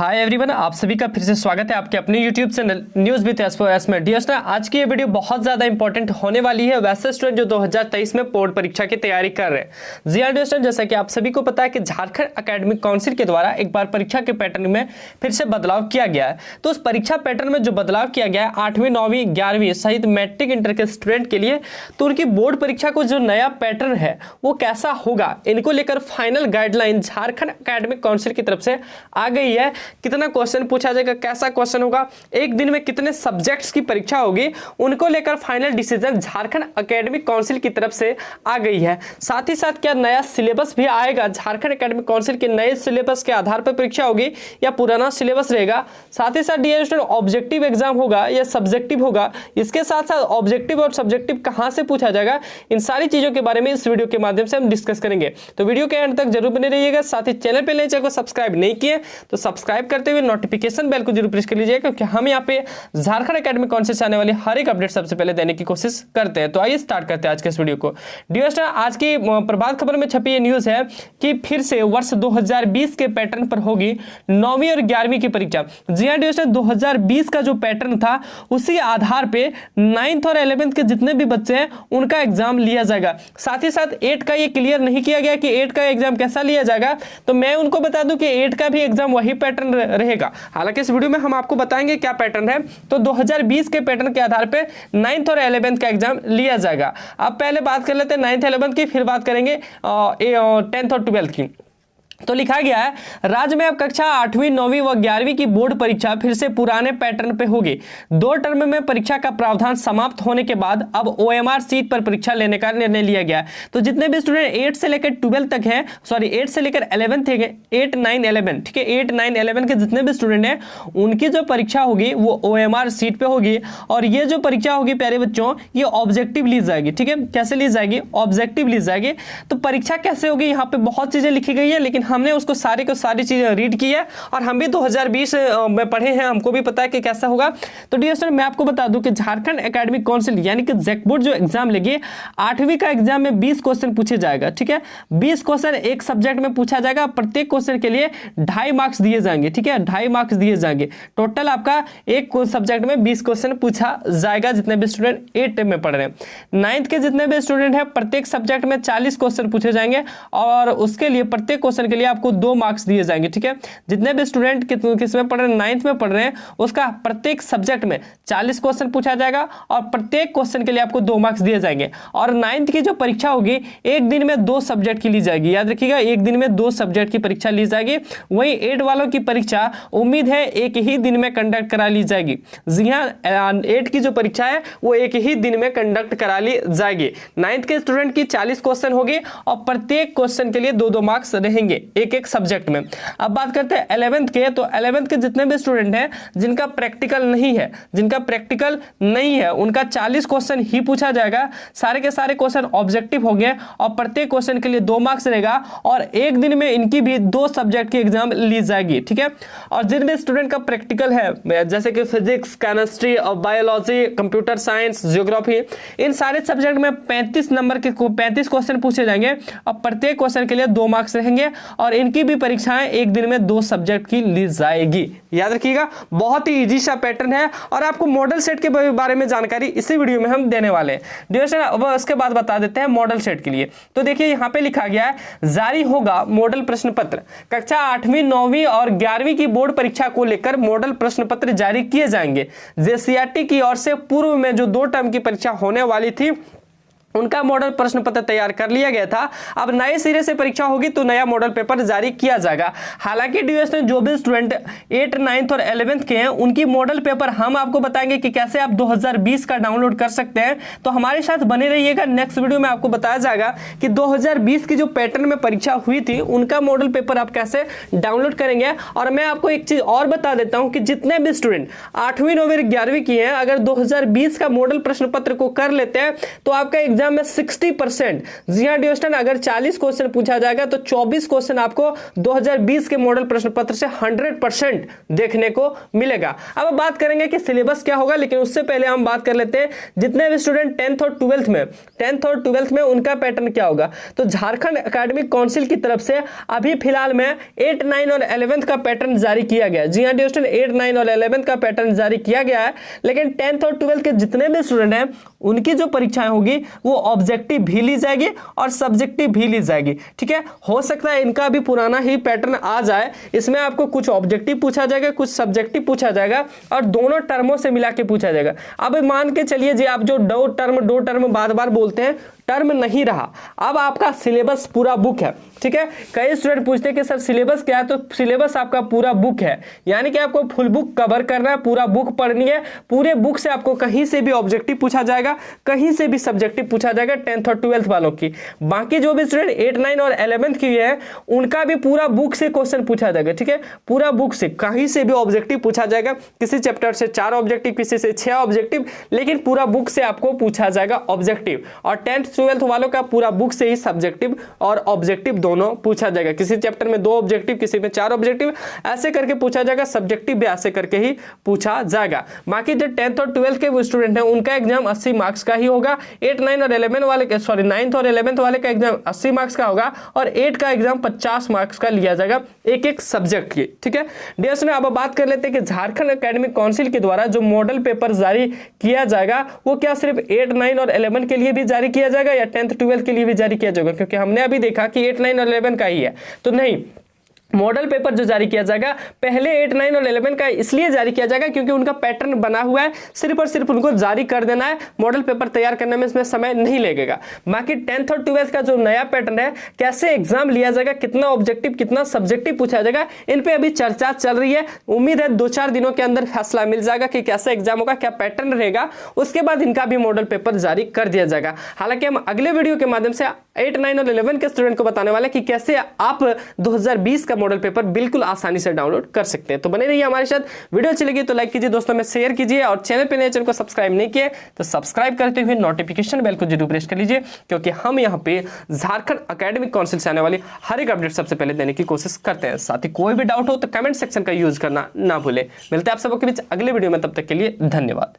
Hi everyone, आप सभी का फिर से स्वागत है आपके अपने YouTube channel news with S में। डियर स्टूडेंट, आज की ये वीडियो बहुत ज़्यादा इंपॉर्टेंट होने वाली है वैसे स्टूडेंट जो 2023 में बोर्ड परीक्षा की तैयारी कर रहे हैं। जी हाँ डियर स्टूडेंट, जैसा कि आप सभी को पता है कि झारखंड एकेडमिक काउंसिल के द्वारा एक बार परीक्षा के पैटर्न में फिर से बदलाव किया गया है। तो उस परीक्षा पैटर्न में जो बदलाव किया गया है 8वीं 9वीं 11वीं सहित मैट्रिक इंटर के स्टूडेंट के लिए, तो उनकी बोर्ड परीक्षा को जो नया पैटर्न है वो कैसा होगा, इनको लेकर final guideline Jharkhand academic council की तरफ से आ गई है। कितना क्वेश्चन पूछा जाएगा, कैसा क्वेश्चन होगा, एक दिन में कितने सब्जेक्ट्स की परीक्षा होगी, उनको लेकर final decision Jharkhand academic council की तरफ से आ गई है। साथ ही साथ क्या नया सिलेबस भी आएगा, झारखंड एकेडमिक काउंसिल के नए सिलेबस के आधार पर परीक्षा होगी या पुराना सिलेबस रहेगा। साथ ही साथ डियर स्टूडेंट, ऑब्जेक्टिव एग्जाम होगा या सब्जेक्टिव होगा, इसके साथ साथ ऑब्जेक्टिव और सब्जेक्टिव कहां से पूछा जाएगा, इन सारी चीजों के बारे में इस वीडियो के माध्यम से हम डिस्कस करेंगे। तो वीडियो के एंड तक जरूर बने रहिएगा। साथ ही चैनल पे नए चैनल को सब्सक्राइब नहीं किए तो सब्सक्राइब करते हुए नोटिफिकेशन बेल को जरूर प्रेस कर लीजिएगा, क्योंकि हम यहाँ पे झारखंड एकेडमिक काउंसिल से आने वाली हर एक अपडेट सबसे पहले देने की कोशिश करते हैं। तो आइए स्टार्ट करते हैं आज के इस वीडियो को। डियर स्टूडेंट, आज की प्रभात खबर में छपी ये न्यूज है कि फिर से वर्ष 2020 के पैटर्न पर होगी 9वीं और 11वीं की परीक्षा। जी हां डियर स्टूडेंट, 2020 का जो पैटर्न था उसी आधार पे 9th और 11th के जितने भी बच्चे हैं उनका एग्जाम लिया जाएगा। साथ ही साथ 8 का ये क्लियर नहीं किया गया कि 8 का एग्जाम कैसा लिया जाएगा, तो मैं उनको बता दूं कि 8 का भी एग्जाम वही पैटर्न रहेगा। हालांकि इस वीडियो में हम आपको बताएंगे क्या पैटर्न है। तो 2020 के पैटर्न के आधार पे 9th और 11th का एग्जाम लिया जाएगा। अब पहले बात कर लेते हैं 9th 11th की, फिर बात करेंगे 10th और 12th की। तो लिखा गया है, राज्य में अब कक्षा 8वीं 9वीं व 11वीं की बोर्ड परीक्षा फिर से पुराने पैटर्न पे होगी। 2 टर्म में परीक्षा का प्रावधान समाप्त होने के बाद अब OMR सीट पर परीक्षा लेने का निर्णय लिया गया है। तो जितने भी स्टूडेंट 8 से लेकर 12 तक हैं, 8 से लेकर 11 थे, 8 9 11, ठीक है, 8 9 11 के जितने भी स्टूडेंट हैं उनकी जो परीक्षा होगी वो OMR सीट पे होगी। और ये जो परीक्षा होगी प्यारे बच्चों, ये ऑब्जेक्टिव ली जाएगी। ठीक है, कैसे ली जाएगी, ऑब्जेक्टिव ली जाएगी। तो परीक्षा कैसे होगी, यहाँ पे बहुत चीजें लिखी गई है, लेकिन हमने उसको सारी चीजें रीड की है और हम भी 2020 में पढ़े हैं, हमको भी पता है कि कैसा होगा। तो डियर स्टूडेंट, मैं आपको बता दूं कि झारखंड एकेडमिक काउंसिल यानी कि जैक बोर्ड जो एग्जाम लेगी, 8वीं का एग्जाम में 20 क्वेश्चन पूछे जाएगा। ठीक है, 20 क्वेश्चन एक सब्जेक्ट में पूछा जाएगा। प्रत्येक क्वेश्चन के लिए 2.5 मार्क्स दिए जाएंगे। ठीक है, 2.5 मार्क्स दिए जाएंगे। टोटल आपका एक सब्जेक्ट में 20 क्वेश्चन पूछा जाएगा जितने भी स्टूडेंट 8 में पढ़ रहे हैं। 9th के जितने भी स्टूडेंट हैं प्रत्येक सब्जेक्ट में 40 क्वेश्चन पूछे जाएंगे और उसके लिए प्रत्येक क्वेश्चन के लिए आपको 2 मार्क्स दिए जाएंगे। ठीक है, जितने भी स्टूडेंट किस में पढ़ रहे हैं, 9th में पढ़ रहे हैं, उसका प्रत्येक सब्जेक्ट में 40 क्वेश्चन पूछा जाएगा और प्रत्येक क्वेश्चन के लिए आपको 2 मार्क्स दिए जाएंगे। और 9th की जो परीक्षा होगी एक दिन में 2 सब्जेक्ट की ली जाएगी। याद रखिएगा, एक दिन में 2 सब्जेक्ट की परीक्षा ली जाएगी। वहीं 8 वालों की परीक्षा उम्मीद है एक ही दिन में कंडक्ट करा ली जाएगी। जी हाँ, 8 की जो परीक्षा है वो एक ही दिन में कंडक्ट करा ली जाएगी। 9th के स्टूडेंट की 40 क्वेश्चन होगी और प्रत्येक क्वेश्चन के लिए 2-2 मार्क्स रहेंगे एक सब्जेक्ट में। अब बात करते हैं 11th के। तो 11th के जितने भी स्टूडेंट हैं जिनका प्रैक्टिकल नहीं है उनका 40 क्वेश्चन ही पूछा जाएगा। सारे के सारे क्वेश्चन ऑब्जेक्टिव होंगे और प्रत्येक क्वेश्चन के लिए 2 मार्क्स रहेगा और एक दिन में इनकी भी 2 सब्जेक्ट की एग्जाम ली जाएगी। ठीक है, और जिन भी स्टूडेंट का प्रैक्टिकल है जैसे कि फिजिक्स, केमिस्ट्री और बायोलॉजी, कंप्यूटर साइंस, ज्योग्राफी, इन सारे सब्जेक्ट में 35 नंबर के 35 क्वेश्चन पूछे जाएंगे और प्रत्येक क्वेश्चन के लिए 2 मार्क्स रहेंगे और इनकी भी परीक्षाएं एक दिन में 2 सब्जेक्ट की ली जाएगी। याद रखिएगा, बहुत ही इजी सा पैटर्न है और आपको मॉडल सेट के बारे में जानकारी इसी वीडियो में हम देने वाले हैं। डियर स्टूडेंट, अब उसके बाद बता देते हैं मॉडल सेट के लिए। तो देखिए यहाँ पे लिखा गया है, जारी होगा मॉडल प्रश्न पत्र। कक्षा 8वीं 9वीं और 11वीं की बोर्ड परीक्षा को लेकर मॉडल प्रश्न पत्र जारी किए जाएंगे। JCERT की ओर से पूर्व में जो 2 टर्म की परीक्षा होने वाली थी उनका मॉडल प्रश्न पत्र तैयार कर लिया गया था। अब नए सिरे से परीक्षा होगी तो नया मॉडल पेपर जारी किया जाएगा। हालांकि डियर में जो भी स्टूडेंट 8, 9th और 11th के हैं उनकी मॉडल पेपर हम आपको बताएंगे कि कैसे आप 2020 का डाउनलोड कर सकते हैं। तो हमारे साथ बने रहिएगा, नेक्स्ट वीडियो में आपको बताया जाएगा कि 2020 की जो पैटर्न में परीक्षा हुई थी उनका मॉडल पेपर आप कैसे डाउनलोड करेंगे। और मैं आपको एक चीज और बता देता हूं कि जितने भी स्टूडेंट 8वीं 9वीं 11वीं की हैं, अगर 2020 का मॉडल प्रश्न पत्र को कर लेते हैं तो आपका एग्जाम में 60%। जी हाँ डियर स्टूडेंट, अगर 40 क्वेश्चन पूछा जाएगा तो 24 क्वेश्चन आपको 2020 के मॉडल प्रश्न पत्र से 100% देखने को मिलेगा। अब बात करेंगे कि सिलेबस क्या होगा, लेकिन उससे पहले हम बात कर लेते हैं जितने भी स्टूडेंट 10th और 12th में उनका पैटर्न क्या होगा। तो झारखंड एकेडमिक काउंसिल की तरफ से अभी फिलहाल में 8, 9 और 11th का पैटर्न जारी किया गया है। जी हाँ डियर स्टूडेंट, 8, 9 और 11th का पैटर्न जारी किया गया है, लेकिन 10th और 12th के जितने भी स्टूडेंट हैं उनकी जो परीक्षाएं होगी वो ऑब्जेक्टिव भी ली जाएगी और सब्जेक्टिव भी ली जाएगी। ठीक है, हो सकता है इनका भी पुराना ही पैटर्न आ जाए, इसमें आपको कुछ ऑब्जेक्टिव पूछा जाएगा, कुछ सब्जेक्टिव पूछा जाएगा और दोनों टर्मों से मिला के पूछा जाएगा। अब मान के चलिए जी आप जो दो टर्म बार बार बोलते हैं, टर्म नहीं रहा, अब आपका सिलेबस पूरा बुक है। ठीक है, कई स्टूडेंट पूछते हैं कि सर सिलेबस क्या है, तो सिलेबस आपका पूरा बुक है, यानी कि आपको फुल बुक कवर करना है, पूरा बुक पढ़नी है। पूरे बुक से आपको कहीं से भी ऑब्जेक्टिव पूछा जाएगा, कहीं से भी सब्जेक्टिव पूछा जाएगा 10th और 12th वालों की। बाकी जो भी स्टूडेंट 8, 9 और 11th की है उनका भी पूरा बुक से क्वेश्चन पूछा जाएगा। ठीक है, पूरा बुक से कहीं से भी ऑब्जेक्टिव पूछा जाएगा, किसी चैप्टर से 4 ऑब्जेक्टिव, किसी से 6 ऑब्जेक्टिव, लेकिन पूरा बुक से आपको पूछा जाएगा ऑब्जेक्टिव। और 10th 12th वालों का पूरा बुक से ही सब्जेक्टिव और ऑब्जेक्टिव दोनों पूछा जाएगा। किसी चैप्टर में 2 ऑब्जेक्टिव, किसी में 4 ऑब्जेक्टिव, ऐसे करके पूछा जाएगा। सब्जेक्टिव भी ऐसे करके ही पूछा जाएगा। बाकी जो 10th और 12th के वो स्टूडेंट हैं उनका एग्जाम 80 मार्क्स का ही होगा। 8, 9 और 11 वाले का, 9th और 11th वाले का एग्जाम 80 मार्क्स का होगा और 8 का एग्जाम 50 मार्क्स का लिया जाएगा एक एक सब्जेक्ट की। ठीक है डियर स्टूडेंट, अब बात कर लेते हैं कि झारखंड एकेडमिक काउंसिल के द्वारा जो मॉडल पेपर जारी किया जाएगा वो क्या सिर्फ 8, 9 और 11 के लिए भी जारी किया जाएगा या 10th 12th के लिए भी जारी किया जाएगा, क्योंकि हमने अभी देखा कि 8, 9 और 11 का ही है, तो नहीं, मॉडल पेपर जो जारी किया जाएगा पहले 8, 9 और 11 का इसलिए जारी किया जाएगा क्योंकि उनका पैटर्न बना हुआ है, सिर्फ और सिर्फ उनको जारी कर देना है, मॉडल पेपर तैयार करने में इसमें समय नहीं लगेगा। बाकी 10th और 12th का जो नया पैटर्न है, कैसे एग्जाम लिया जाएगा, कितना ऑब्जेक्टिव कितना सब्जेक्टिव पूछा जाएगा, इन पे अभी चर्चा चल रही है। उम्मीद है 2-4 दिनों के अंदर फैसला मिल जाएगा कि कैसा एग्जाम होगा, क्या पैटर्न रहेगा, उसके बाद इनका भी मॉडल पेपर जारी कर दिया जाएगा। हालांकि हम अगले वीडियो के माध्यम से 8, 9 और 11 के स्टूडेंट को बताने वाले कि कैसे आप 2020 का मॉडल पेपर बिल्कुल आसानी से डाउनलोड कर सकते हैं। तो बने रहिए हमारे साथ, वीडियो अच्छी लगी तो लाइक कीजिए, दोस्तों में शेयर कीजिए और चैनल पे नए चैनल को सब्सक्राइब नहीं किए तो सब्सक्राइब करते हुए नोटिफिकेशन बेल को जरूर प्रेस कर लीजिए, क्योंकि हम यहाँ पे झारखंड एकेडमिक काउंसिल से आने वाली हर एक अपडेट सबसे पहले देने की कोशिश करते हैं। साथ ही कोई भी डाउट हो तो कमेंट सेक्शन का यूज करना ना भूले। मिलते हैं आप सबके बीच अगले वीडियो में, तब तक के लिए धन्यवाद।